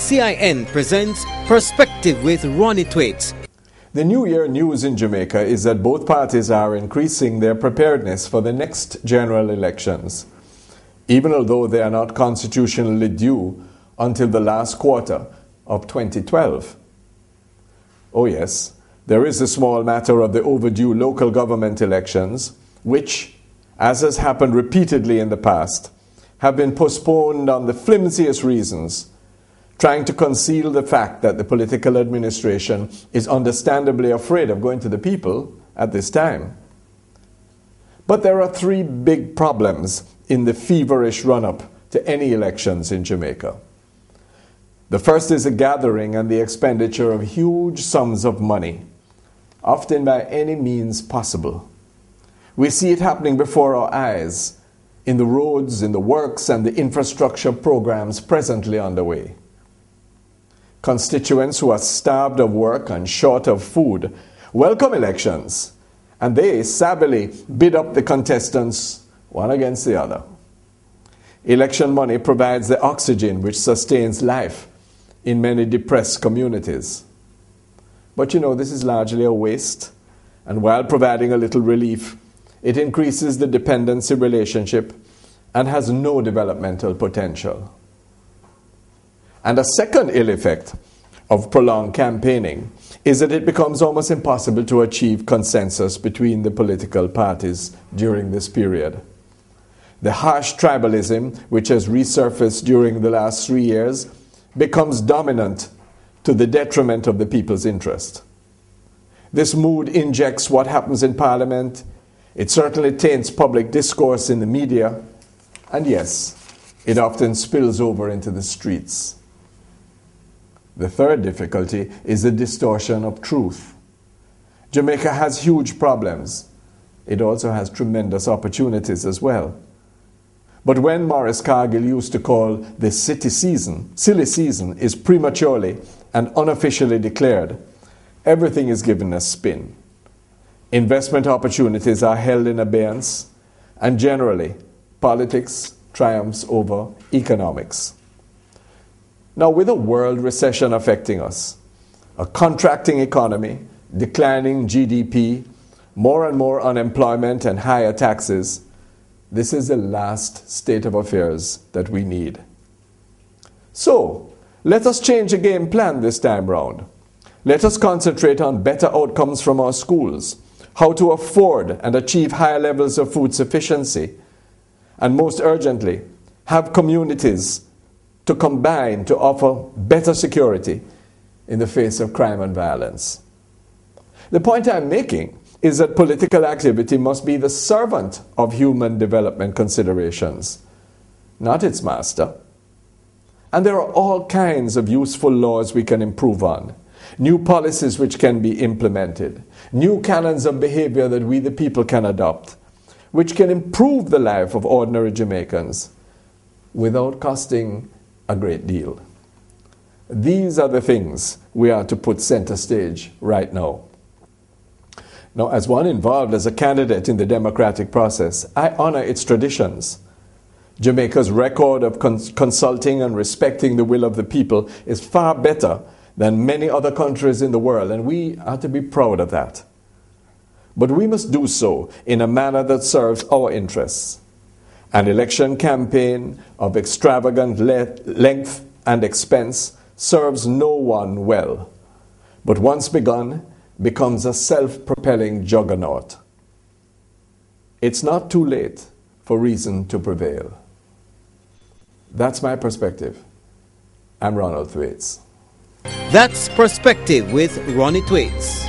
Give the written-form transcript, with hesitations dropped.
CIN presents Perspective with Ronnie Thwaites. The New Year news in Jamaica is that both parties are increasing their preparedness for the next general elections, even although they are not constitutionally due until the last quarter of 2012. Oh yes, there is the small matter of the overdue local government elections, which, as has happened repeatedly in the past, have been postponed on the flimsiest reasons, trying to conceal the fact that the political administration is understandably afraid of going to the people at this time. But there are three big problems in the feverish run-up to any elections in Jamaica. The first is the gathering and the expenditure of huge sums of money, often by any means possible. We see it happening before our eyes in the roads, in the works, and the infrastructure programs presently underway. Constituents who are starved of work and short of food welcome elections, and they savvily bid up the contestants one against the other. Election money provides the oxygen which sustains life in many depressed communities. But this is largely a waste, and while providing a little relief, it increases the dependency relationship and has no developmental potential. And a second ill effect of prolonged campaigning is that it becomes almost impossible to achieve consensus between the political parties during this period. The harsh tribalism, which has resurfaced during the last 3 years, becomes dominant to the detriment of the people's interest. This mood injects what happens in Parliament. It certainly taints public discourse in the media. And yes, it often spills over into the streets. The third difficulty is the distortion of truth. Jamaica has huge problems. It also has tremendous opportunities as well. But when Maurice Cargill used to call the silly season is prematurely and unofficially declared, everything is given a spin. Investment opportunities are held in abeyance, and generally, politics triumphs over economics. Now, with a world recession affecting us, a contracting economy, declining GDP, more and more unemployment and higher taxes, this is the last state of affairs that we need. So, let us change the game plan this time round. Let us concentrate on better outcomes from our schools, how to afford and achieve higher levels of food sufficiency, and most urgently, have communities to combine to offer better security in the face of crime and violence. The point I'm making is that political activity must be the servant of human development considerations, not its master. And there are all kinds of useful laws we can improve on, new policies which can be implemented, new canons of behavior that we the people can adopt, which can improve the life of ordinary Jamaicans without costing a great deal. These are the things we are to put center stage right now. Now, as one involved as a candidate in the democratic process, I honor its traditions. Jamaica's record of consulting and respecting the will of the people is far better than many other countries in the world, and we are to be proud of that. But we must do so in a manner that serves our interests. An election campaign of extravagant length and expense serves no one well, but once begun, becomes a self-propelling juggernaut. It's not too late for reason to prevail. That's my perspective. I'm Ronnie Thwaites. That's Perspective with Ronnie Thwaites.